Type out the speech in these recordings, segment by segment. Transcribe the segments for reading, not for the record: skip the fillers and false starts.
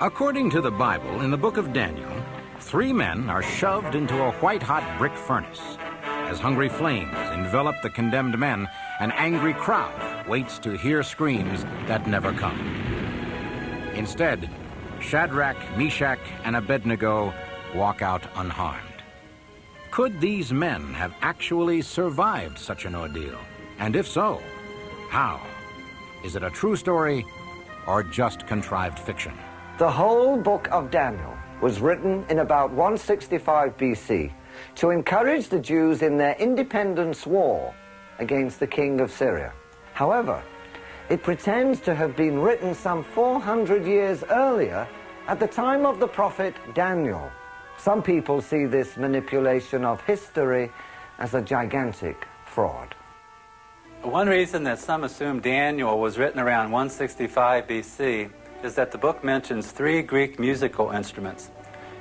According to the Bible, in the book of Daniel, 3 men are shoved into a white-hot brick furnace. As hungry flames envelop the condemned men, an angry crowd waits to hear screams that never come. Instead, Shadrach, Meshach, and Abednego walk out unharmed. Could these men have actually survived such an ordeal? And if so, how? Is it a true story or just contrived fiction? The whole book of Daniel was written in about 165 BC to encourage the Jews in their independence war against the king of Syria. However, it pretends to have been written some 400 years earlier at the time of the prophet Daniel. Some people see this manipulation of history as a gigantic fraud. One reason that some assume Daniel was written around 165 BC is that the book mentions 3 Greek musical instruments.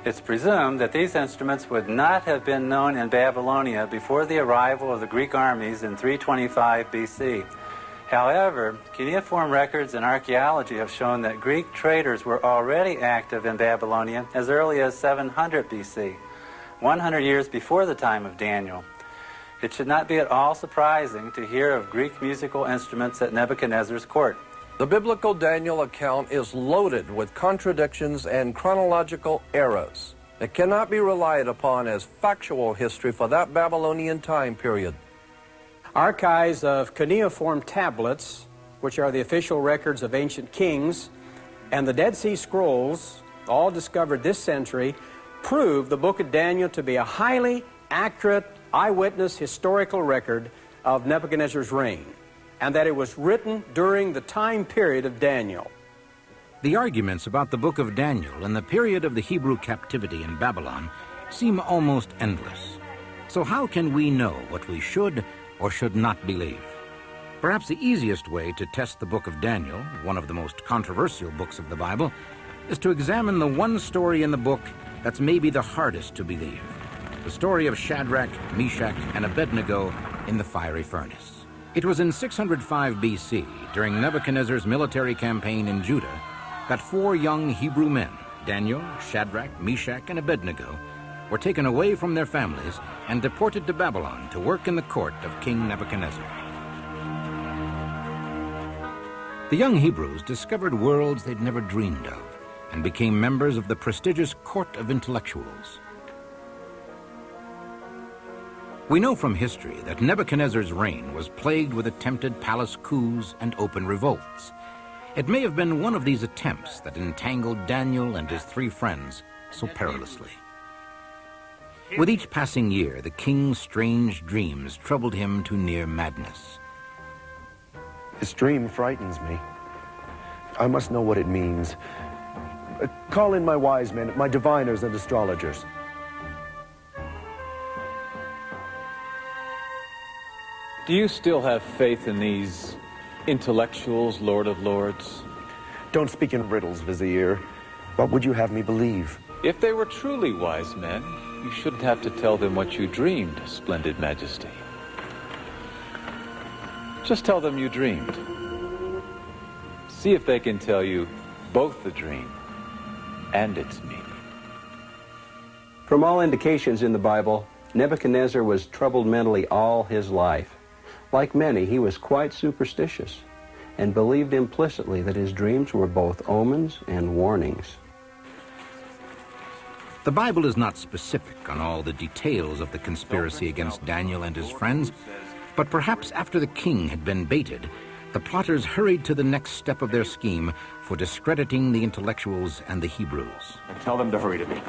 It's presumed that these instruments would not have been known in Babylonia before the arrival of the Greek armies in 325 BC. However, cuneiform records and archaeology have shown that Greek traders were already active in Babylonia as early as 700 BC, 100 years before the time of Daniel. It should not be at all surprising to hear of Greek musical instruments at Nebuchadnezzar's court. The biblical Daniel account is loaded with contradictions and chronological errors. It cannot be relied upon as factual history for that Babylonian time period. Archives of cuneiform tablets, which are the official records of ancient kings, and the Dead Sea Scrolls, all discovered this century, prove the book of Daniel to be a highly accurate eyewitness historical record of Nebuchadnezzar's reign, and that it was written during the time period of Daniel. The arguments about the book of Daniel and the period of the Hebrew captivity in Babylon seem almost endless. So how can we know what we should or should not believe? Perhaps the easiest way to test the book of Daniel, one of the most controversial books of the Bible, is to examine the one story in the book that's maybe the hardest to believe. The story of Shadrach, Meshach, and Abednego in the fiery furnace. It was in 605 BC, during Nebuchadnezzar's military campaign in Judah, that 4 young Hebrew men, Daniel, Shadrach, Meshach, and Abednego, were taken away from their families and deported to Babylon to work in the court of King Nebuchadnezzar. The young Hebrews discovered worlds they'd never dreamed of and became members of the prestigious court of intellectuals. We know from history that Nebuchadnezzar's reign was plagued with attempted palace coups and open revolts. It may have been one of these attempts that entangled Daniel and his 3 friends so perilously. With each passing year, the king's strange dreams troubled him to near madness. This dream frightens me. I must know what it means. Call in my wise men, my diviners and astrologers. Do you still have faith in these intellectuals, Lord of Lords? Don't speak in riddles, Vizier. What would you have me believe? If they were truly wise men, you shouldn't have to tell them what you dreamed, splendid majesty. Just tell them you dreamed. See if they can tell you both the dream and its meaning. From all indications in the Bible, Nebuchadnezzar was troubled mentally all his life. Like many, he was quite superstitious and believed implicitly that his dreams were both omens and warnings. The Bible is not specific on all the details of the conspiracy against Daniel and his friends, but perhaps after the king had been baited, the plotters hurried to the next step of their scheme for discrediting the intellectuals and the Hebrews. And tell them to hurry to me.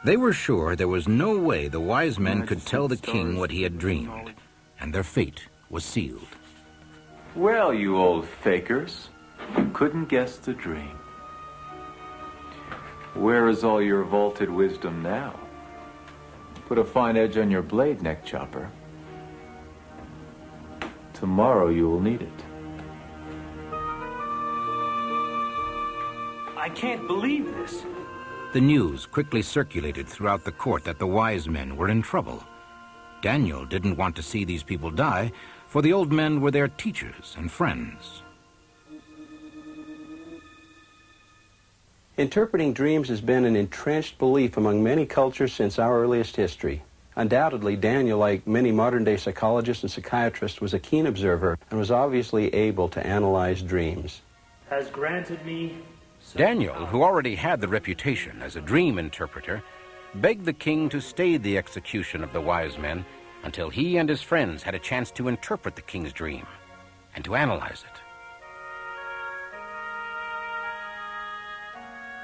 They were sure there was no way the wise men could tell the king what he had dreamed, and their fate was sealed. Well, you old fakers, you couldn't guess the dream. Where is all your vaulted wisdom now? Put a fine edge on your blade, neck chopper. Tomorrow you will need it. I can't believe this. The news quickly circulated throughout the court that the wise men were in trouble. Daniel didn't want to see these people die, for the old men were their teachers and friends. Interpreting dreams has been an entrenched belief among many cultures since our earliest history. Undoubtedly, Daniel, like many modern-day psychologists and psychiatrists, was a keen observer and was obviously able to analyze dreams. Has granted me... Daniel, who already had the reputation as a dream interpreter, begged the king to stay the execution of the wise men until he and his friends had a chance to interpret the king's dream and to analyze it.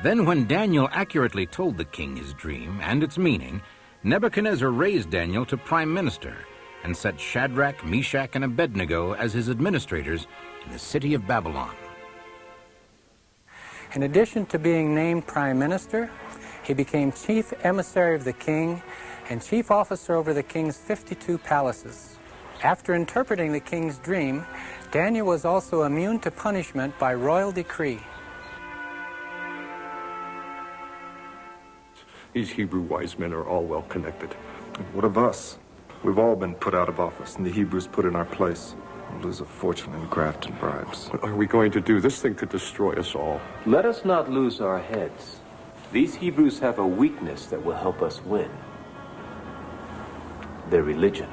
Then when Daniel accurately told the king his dream and its meaning, Nebuchadnezzar raised Daniel to prime minister and set Shadrach, Meshach, and Abednego as his administrators in the city of Babylon. In addition to being named prime minister, he became chief emissary of the king and chief officer over the king's 52 palaces. After interpreting the king's dream, Daniel was also immune to punishment by royal decree. These Hebrew wise men are all well connected. What of us? We've all been put out of office, and the Hebrews put in our place. We'll lose a fortune in graft and bribes. What are we going to do? This thing could destroy us all. Let us not lose our heads. These Hebrews have a weakness that will help us win. Their religion.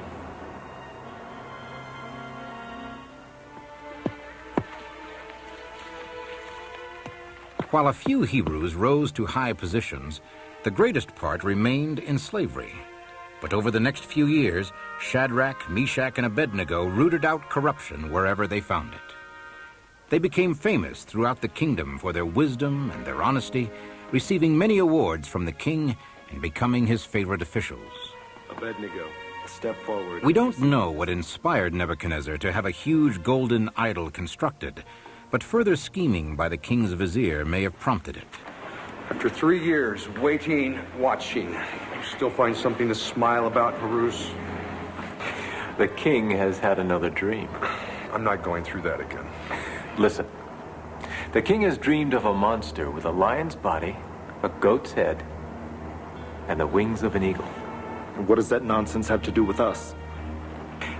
While a few Hebrews rose to high positions, the greatest part remained in slavery. But over the next few years, Shadrach, Meshach, and Abednego rooted out corruption wherever they found it. They became famous throughout the kingdom for their wisdom and their honesty, receiving many awards from the king and becoming his favorite officials. Abednego, step forward. We don't know what inspired Nebuchadnezzar to have a huge golden idol constructed, but further scheming by the king's vizier may have prompted it. After 3 years waiting, watching, you still find something to smile about, Haruz? The king has had another dream. I'm not going through that again. Listen. The king has dreamed of a monster with a lion's body, a goat's head, and the wings of an eagle. And what does that nonsense have to do with us?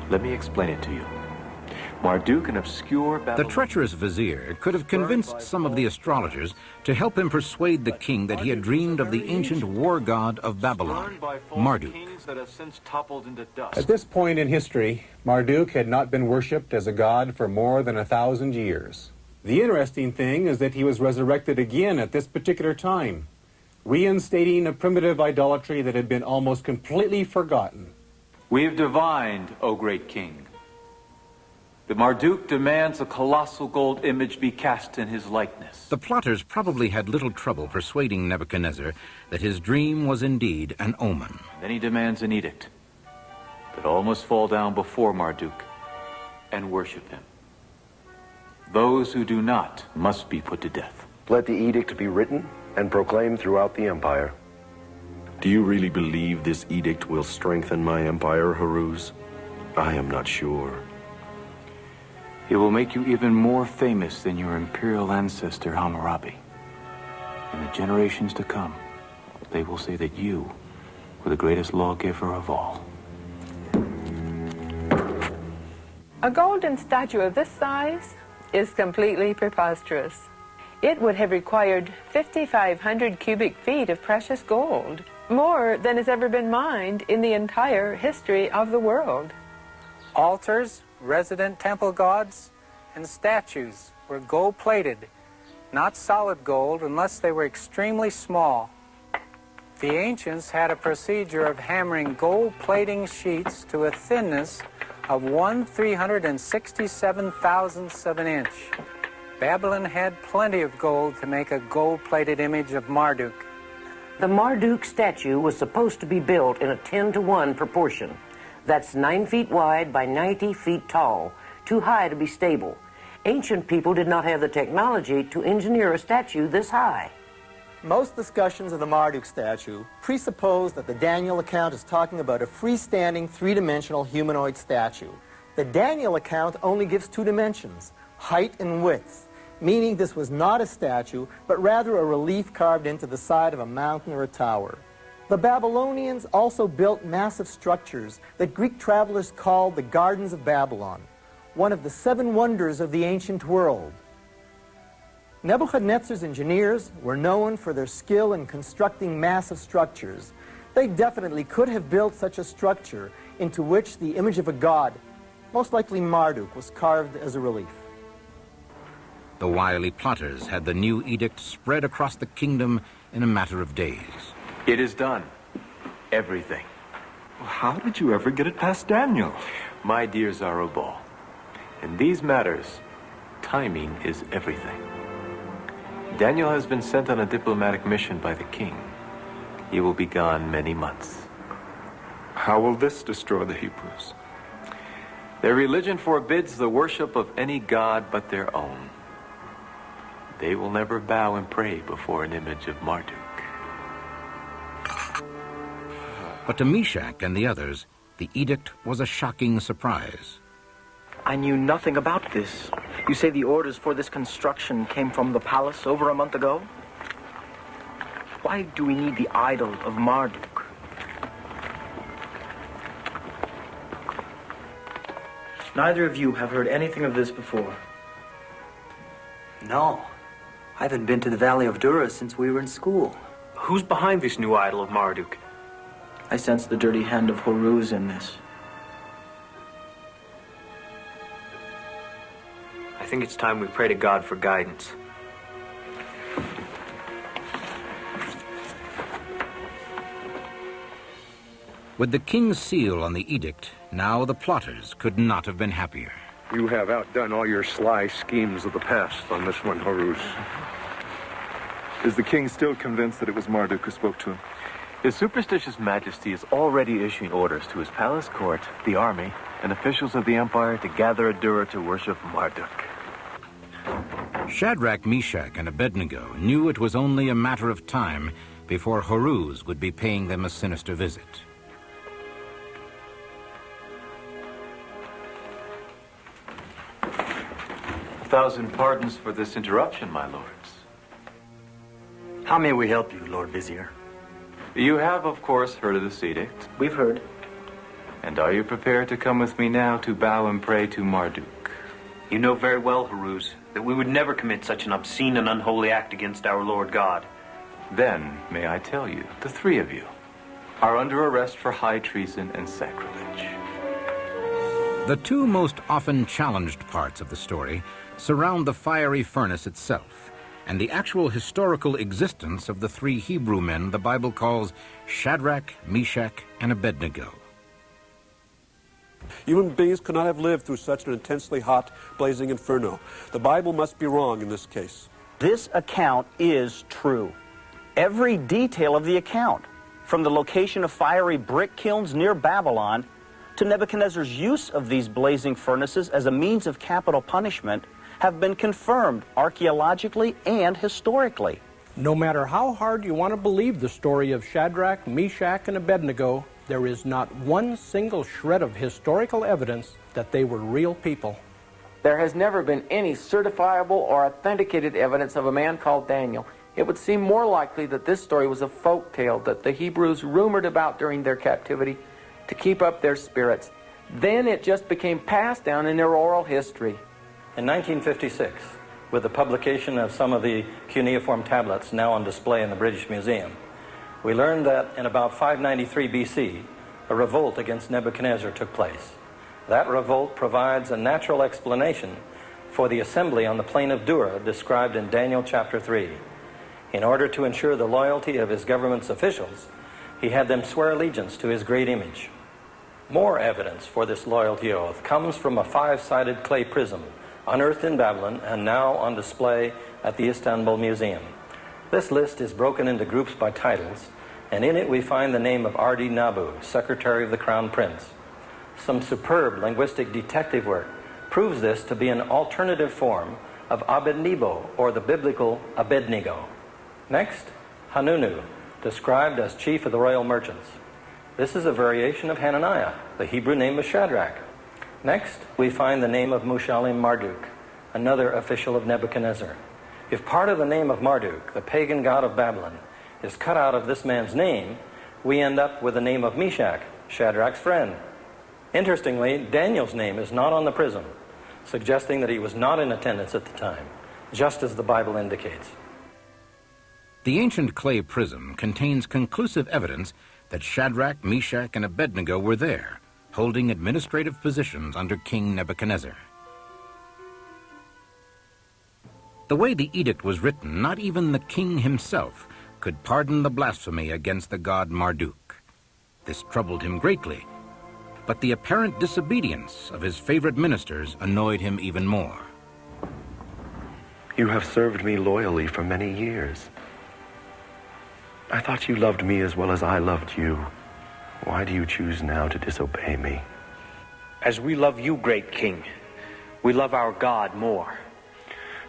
Let me explain it to you. Marduk, an obscure The treacherous vizier could have convinced some of the astrologers to help him persuade the king that he had dreamed of the ancient war god of Babylon, Marduk. At this point in history, Marduk had not been worshipped as a god for more than 1,000 years. The interesting thing is that he was resurrected again at this particular time, reinstating a primitive idolatry that had been almost completely forgotten. We have divined, O great king, that Marduk demands a colossal gold image be cast in his likeness. The plotters probably had little trouble persuading Nebuchadnezzar that his dream was indeed an omen. Then he demands an edict that all must fall down before Marduk and worship him. Those who do not must be put to death. Let the edict be written and proclaimed throughout the empire. Do you really believe this edict will strengthen my empire, Haruz? I am not sure. It will make you even more famous than your imperial ancestor Hammurabi. In the generations to come, they will say that you were the greatest lawgiver of all. A golden statue of this size is completely preposterous. It would have required 5,500 cubic feet of precious gold, more than has ever been mined in the entire history of the world. Altars, resident temple gods, and statues were gold-plated, not solid gold unless they were extremely small. The ancients had a procedure of hammering gold-plating sheets to a thinness of 1/367,000th of an inch. Babylon had plenty of gold to make a gold-plated image of Marduk. The Marduk statue was supposed to be built in a 10-to-1 proportion. That's 9 feet wide by 90 feet tall, too high to be stable. Ancient people did not have the technology to engineer a statue this high. Most discussions of the Marduk statue presuppose that the Daniel account is talking about a freestanding, three-dimensional humanoid statue. The Daniel account only gives 2 dimensions, height and width, meaning this was not a statue, but rather a relief carved into the side of a mountain or a tower. The Babylonians also built massive structures that Greek travelers called the Gardens of Babylon, one of the 7 wonders of the ancient world. Nebuchadnezzar's engineers were known for their skill in constructing massive structures. They definitely could have built such a structure into which the image of a god, most likely Marduk, was carved as a relief. The wily plotters had the new edict spread across the kingdom in a matter of days. It is done. Everything. How did you ever get it past Daniel? My dear Zarobal, in these matters, timing is everything. Daniel has been sent on a diplomatic mission by the king. He will be gone many months. How will this destroy the Hebrews? Their religion forbids the worship of any god but their own. They will never bow and pray before an image of Marduk. But to Meshach and the others, the edict was a shocking surprise. I knew nothing about this. You say the orders for this construction came from the palace over a month ago? Why do we need the idol of Marduk? Neither of you have heard anything of this before. No. I haven't been to the Valley of Dura since we were in school. Who's behind this new idol of Marduk? I sense the dirty hand of Horuz in this. I think it's time we pray to God for guidance. With the king's seal on the edict, now the plotters could not have been happier. You have outdone all your sly schemes of the past on this one, Horuz. Is the king still convinced that it was Marduk who spoke to him? His superstitious majesty is already issuing orders to his palace court, the army, and officials of the empire to gather at Dura to worship Marduk. Shadrach, Meshach, and Abednego knew it was only a matter of time before Horuz would be paying them a sinister visit. A thousand pardons for this interruption, my lords. How may we help you, Lord Vizier? You have, of course, heard of this edict. We've heard. And are you prepared to come with me now to bow and pray to Marduk? You know very well, Horuz, that we would never commit such an obscene and unholy act against our Lord God. Then, may I tell you, the three of you are under arrest for high treason and sacrilege. The two most often challenged parts of the story surround the fiery furnace itself and the actual historical existence of the three Hebrew men the Bible calls Shadrach, Meshach, and Abednego. Human beings could not have lived through such an intensely hot, blazing inferno. The Bible must be wrong in this case. This account is true. Every detail of the account, from the location of fiery brick kilns near Babylon to Nebuchadnezzar's use of these blazing furnaces as a means of capital punishment, have been confirmed archaeologically and historically. No matter how hard you want to believe the story of Shadrach, Meshach, and Abednego, there is not one single shred of historical evidence that they were real people. There has never been any certifiable or authenticated evidence of a man called Daniel. It would seem more likely that this story was a folk tale that the Hebrews rumored about during their captivity to keep up their spirits. Then it just became passed down in their oral history. In 1956, with the publication of some of the cuneiform tablets now on display in the British Museum, we learned that in about 593 BC, a revolt against Nebuchadnezzar took place. That revolt provides a natural explanation for the assembly on the plain of Dura described in Daniel chapter 3. In order to ensure the loyalty of his government's officials, he had them swear allegiance to his great image. More evidence for this loyalty oath comes from a five-sided clay prism unearthed in Babylon and now on display at the Istanbul Museum. This list is broken into groups by titles, and in it we find the name of R.D. Nabu, Secretary of the Crown Prince. Some superb linguistic detective work proves this to be an alternative form of Abednego, or the biblical Abednego. Next, Hanunu, described as chief of the royal merchants. This is a variation of Hananiah, the Hebrew name of Shadrach. Next, we find the name of Mushalim Marduk, another official of Nebuchadnezzar. If part of the name of Marduk, the pagan god of Babylon, is cut out of this man's name, we end up with the name of Meshach, Shadrach's friend. Interestingly, Daniel's name is not on the prism, suggesting that he was not in attendance at the time. just as the Bible indicates. The ancient clay prism contains conclusive evidence that Shadrach, Meshach, and Abednego were there, holding administrative positions under King Nebuchadnezzar. The way the edict was written, not even the king himself could pardon the blasphemy against the god Marduk. This troubled him greatly, but the apparent disobedience of his favorite ministers annoyed him even more. You have served me loyally for many years. I thought you loved me as well as I loved you. Why do you choose now to disobey me? As we love you, great king, we love our God more.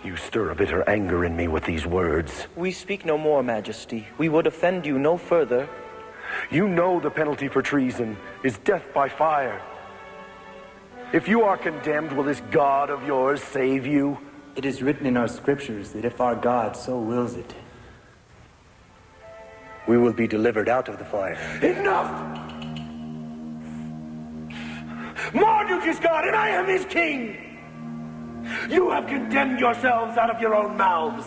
You stir a bitter anger in me with these words. We speak no more, Majesty. We would offend you no further. You know the penalty for treason is death by fire. If you are condemned, will this God of yours save you? It is written in our scriptures that if our God so wills it, we will be delivered out of the fire. Enough! Marduk is God and I am his king! You have condemned yourselves out of your own mouths.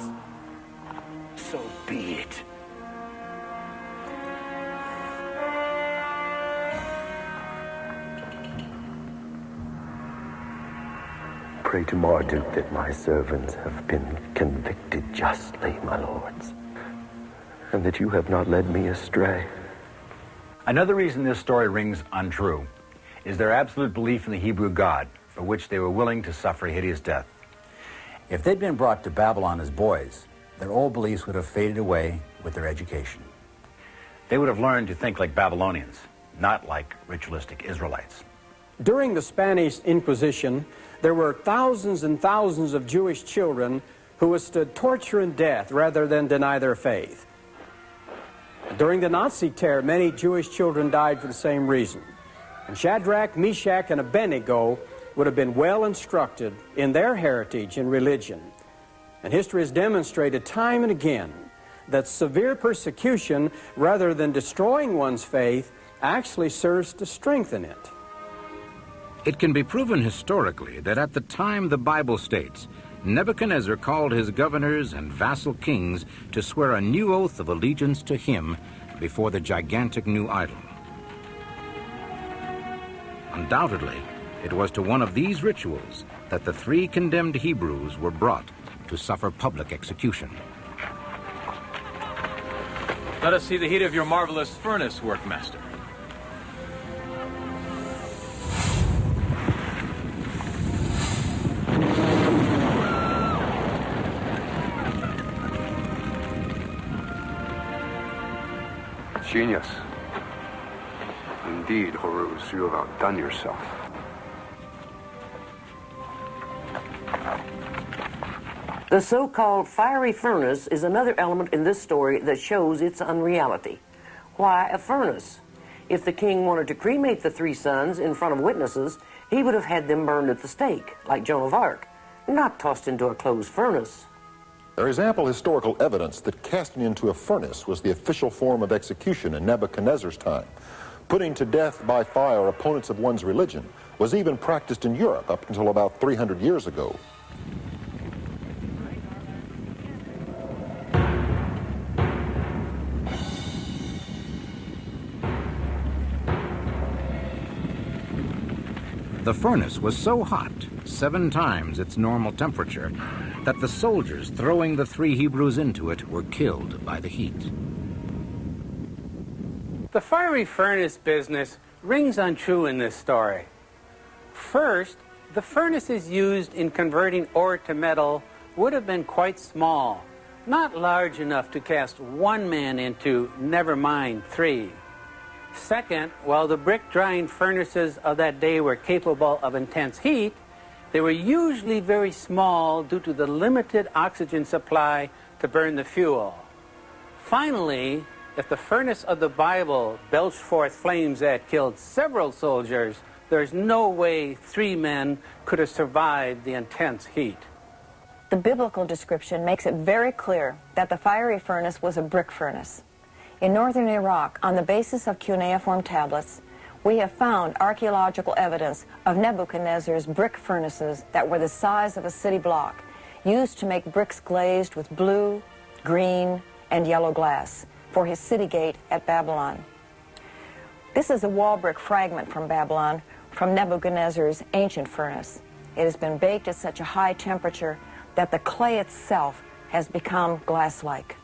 So be it. Pray to Marduk that my servants have been convicted justly, my lords, and that you have not led me astray. Another reason this story rings untrue is their absolute belief in the Hebrew God, for which they were willing to suffer a hideous death. If they'd been brought to Babylon as boys, their old beliefs would have faded away with their education. They would have learned to think like Babylonians, not like ritualistic Israelites. During the Spanish Inquisition, there were thousands and thousands of Jewish children who withstood torture and death rather than deny their faith. During the Nazi terror, many Jewish children died for the same reason. And Shadrach, Meshach, and Abednego would have been well instructed in their heritage and religion. And history has demonstrated time and again that severe persecution, rather than destroying one's faith, actually serves to strengthen it. It can be proven historically that at the time the Bible states, Nebuchadnezzar called his governors and vassal kings to swear a new oath of allegiance to him before the gigantic new idol. Undoubtedly, it was to one of these rituals that the three condemned Hebrews were brought to suffer public execution. Let us see the heat of your marvelous furnace, workmaster. Genius. Indeed, Horus, you have outdone yourself. The so-called fiery furnace is another element in this story that shows its unreality. Why a furnace? If the king wanted to cremate the three sons in front of witnesses, he would have had them burned at the stake, like Joan of Arc, not tossed into a closed furnace. There is ample historical evidence that casting into a furnace was the official form of execution in Nebuchadnezzar's time. Putting to death by fire opponents of one's religion was even practiced in Europe up until about 300 years ago. The furnace was so hot, 7 times its normal temperature, that the soldiers throwing the three Hebrews into it were killed by the heat. The fiery furnace business rings untrue in this story. First, the furnaces used in converting ore to metal would have been quite small, not large enough to cast one man into, never mind 3. Second, while the brick-drying furnaces of that day were capable of intense heat, they were usually very small due to the limited oxygen supply to burn the fuel. Finally, if the furnace of the Bible belched forth flames that killed several soldiers, there's no way 3 men could have survived the intense heat. The biblical description makes it very clear that the fiery furnace was a brick furnace. In northern Iraq, on the basis of cuneiform tablets, we have found archaeological evidence of Nebuchadnezzar's brick furnaces that were the size of a city block. used to make bricks glazed with blue, green, and yellow glass for his city gate at Babylon. This is a wall brick fragment from Babylon from Nebuchadnezzar's ancient furnace. It has been baked at such a high temperature that the clay itself has become glass-like.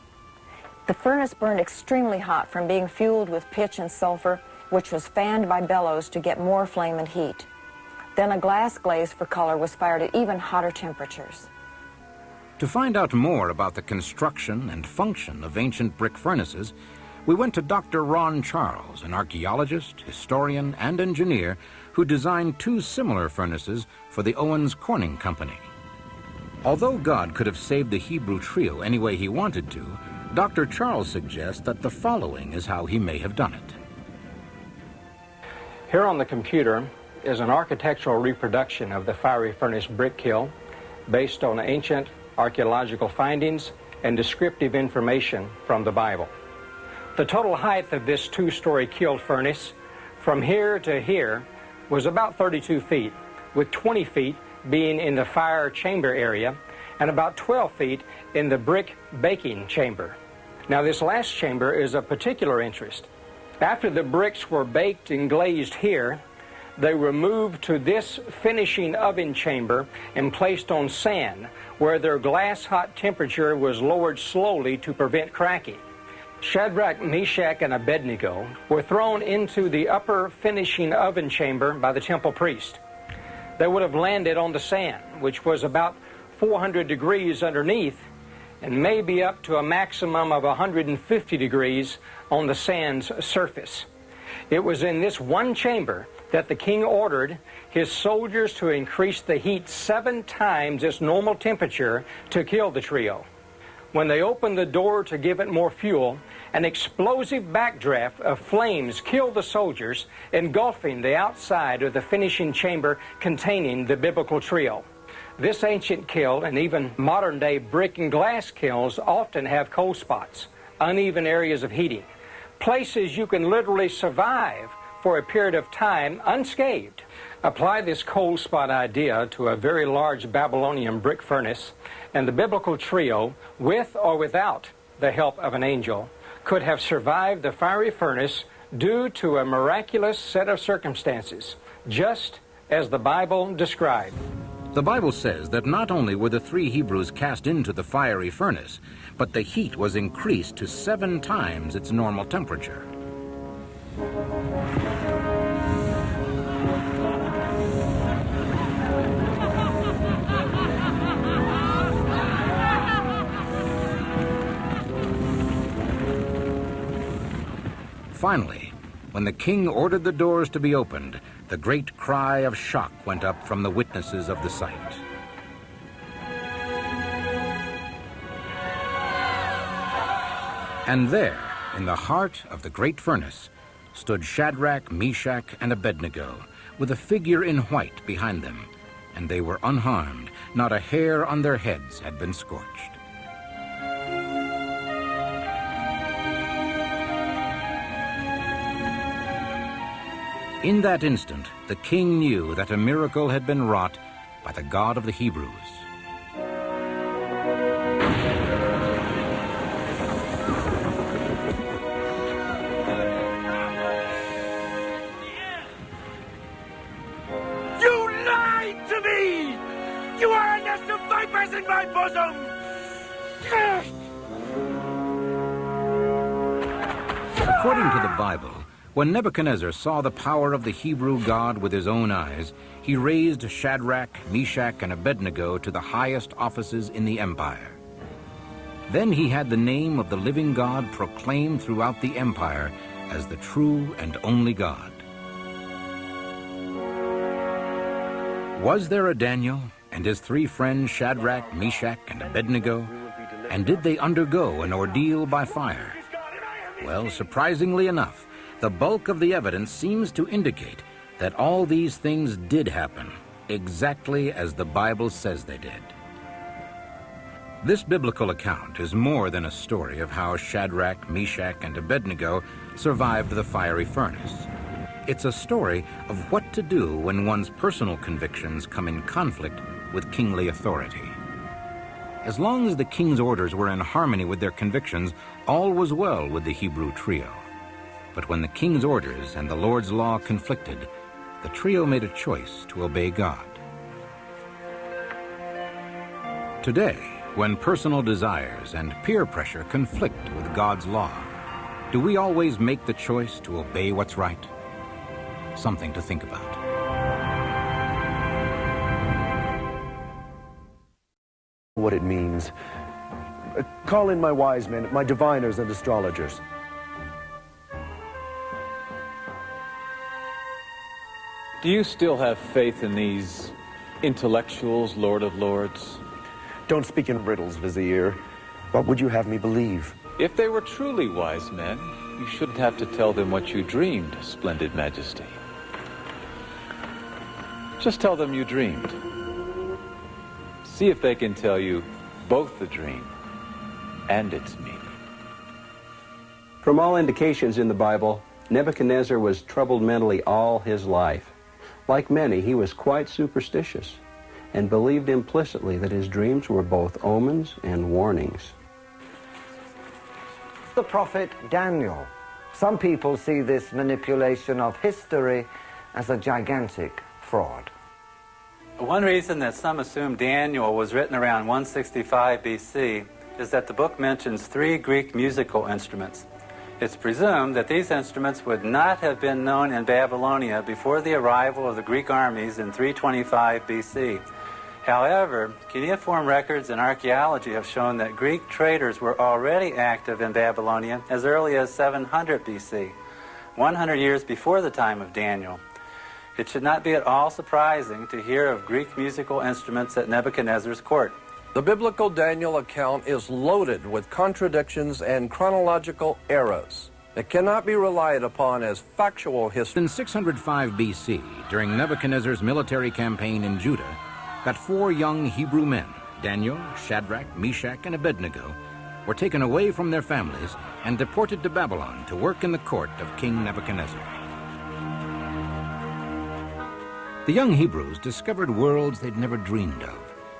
The furnace burned extremely hot from being fueled with pitch and sulfur, which was fanned by bellows to get more flame and heat. Then a glass glaze for color was fired at even hotter temperatures. To find out more about the construction and function of ancient brick furnaces, we went to Dr. Ron Charles, an archaeologist, historian, and engineer who designed two similar furnaces for the Owens Corning Company. Although God could have saved the Hebrew trio any way he wanted to, Dr. Charles suggests that the following is how he may have done it. Here on the computer is an architectural reproduction of the fiery furnace brick kiln based on ancient archaeological findings and descriptive information from the Bible. The total height of this two-story kiln furnace from here to here was about 32 feet, with 20 feet being in the fire chamber area and about 12 feet in the brick baking chamber. Now this last chamber is of particular interest. After the bricks were baked and glazed here, they were moved to this finishing oven chamber and placed on sand, where their glass-hot temperature was lowered slowly to prevent cracking. Shadrach, Meshach, and Abednego were thrown into the upper finishing oven chamber by the temple priest. They would have landed on the sand, which was about 400 degrees underneath and maybe up to a maximum of 150 degrees on the sand's surface. It was in this one chamber that the king ordered his soldiers to increase the heat 7 times its normal temperature to kill the trio. When they opened the door to give it more fuel, an explosive backdraft of flames killed the soldiers, engulfing the outside of the finishing chamber containing the biblical trio. This ancient kiln and even modern-day brick and glass kilns often have cold spots, uneven areas of heating, places you can literally survive for a period of time unscathed. Apply this cold spot idea to a very large Babylonian brick furnace, and the biblical trio, with or without the help of an angel, could have survived the fiery furnace due to a miraculous set of circumstances, just as the Bible described. The Bible says that not only were the 3 Hebrews cast into the fiery furnace, but the heat was increased to 7 times its normal temperature. Finally, when the king ordered the doors to be opened, the great cry of shock went up from the witnesses of the sight. And there, in the heart of the great furnace, stood Shadrach, Meshach, and Abednego, with a figure in white behind them, and they were unharmed. Not a hair on their heads had been scorched. In that instant, the king knew that a miracle had been wrought by the God of the Hebrews. You lied to me! You are a nest of vipers in my bosom! According to the Bible, when Nebuchadnezzar saw the power of the Hebrew God with his own eyes, he raised Shadrach, Meshach, and Abednego to the highest offices in the empire. Then he had the name of the living God proclaimed throughout the empire as the true and only God. Was there a Daniel and his 3 friends Shadrach, Meshach, and Abednego? And did they undergo an ordeal by fire? Well, surprisingly enough, the bulk of the evidence seems to indicate that all these things did happen exactly as the Bible says they did. This biblical account is more than a story of how Shadrach, Meshach, and Abednego survived the fiery furnace. It's a story of what to do when one's personal convictions come in conflict with kingly authority. As long as the king's orders were in harmony with their convictions, all was well with the Hebrew trio. But when the king's orders and the Lord's law conflicted, the trio made a choice to obey God. Today, when personal desires and peer pressure conflict with God's law, do we always make the choice to obey what's right? Something to think about. What it means. Call in my wise men, my diviners and astrologers. Do you still have faith in these intellectuals, Lord of Lords? Don't speak in riddles, Vizier. What would you have me believe? If they were truly wise men, you shouldn't have to tell them what you dreamed, splendid Majesty. Just tell them you dreamed. See if they can tell you both the dream and its meaning. From all indications in the Bible, Nebuchadnezzar was troubled mentally all his life. Like many, he was quite superstitious and believed implicitly that his dreams were both omens and warnings. The prophet Daniel. Some people see this manipulation of history as a gigantic fraud. One reason that some assume Daniel was written around 165 BC is that the book mentions 3 Greek musical instruments. It's presumed that these instruments would not have been known in Babylonia before the arrival of the Greek armies in 325 BC. However, cuneiform records and archaeology have shown that Greek traders were already active in Babylonia as early as 700 BC, 100 years before the time of Daniel. It should not be at all surprising to hear of Greek musical instruments at Nebuchadnezzar's court. The biblical Daniel account is loaded with contradictions and chronological errors. It cannot be relied upon as factual history. In 605 BC, during Nebuchadnezzar's military campaign in Judah, that 4 young Hebrew men, Daniel, Shadrach, Meshach, and Abednego, were taken away from their families and deported to Babylon to work in the court of King Nebuchadnezzar. The young Hebrews discovered worlds they'd never dreamed of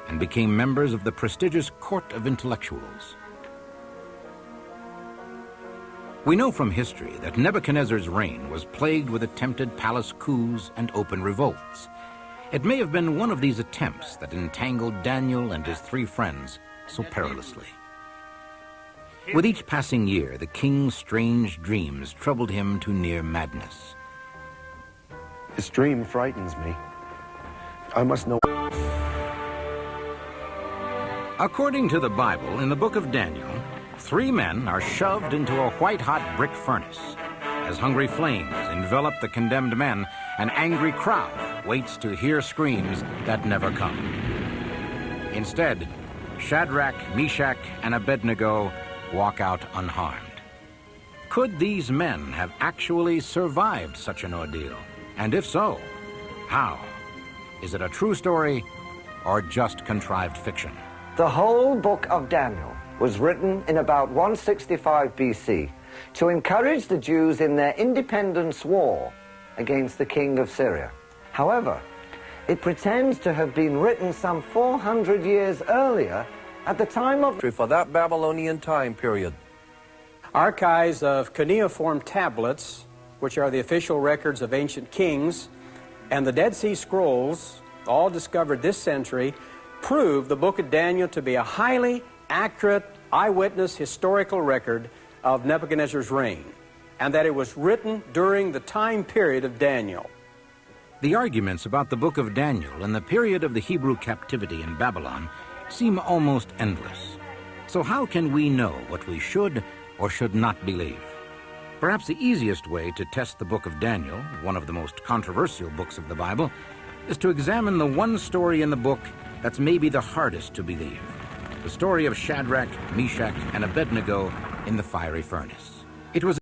and became members of the prestigious court of intellectuals. We know from history that Nebuchadnezzar's reign was plagued with attempted palace coups and open revolts. It may have been one of these attempts that entangled Daniel and his 3 friends so perilously. With each passing year, the king's strange dreams troubled him to near madness. This dream frightens me. I must know. According to the Bible, in the book of Daniel, 3 men are shoved into a white-hot brick furnace. As hungry flames envelop the condemned men, an angry crowd waits to hear screams that never come. Instead, Shadrach, Meshach, and Abednego walk out unharmed. Could these men have actually survived such an ordeal? And if so, how? Is it a true story or just contrived fiction? The whole book of Daniel was written in about 165 BC to encourage the Jews in their independence war against the king of Syria. However, it pretends to have been written some 400 years earlier at the time of... for that Babylonian time period. Archives of cuneiform tablets, which are the official records of ancient kings, and the Dead Sea Scrolls, all discovered this century, prove the book of Daniel to be a highly accurate eyewitness historical record of Nebuchadnezzar's reign, and that it was written during the time period of Daniel. The arguments about the book of Daniel and the period of the Hebrew captivity in Babylon seem almost endless. So how can we know what we should or should not believe? Perhaps the easiest way to test the book of Daniel, one of the most controversial books of the Bible, is to examine the one story in the book that's maybe the hardest to believe. The story of Shadrach, Meshach, and Abednego in the fiery furnace. It was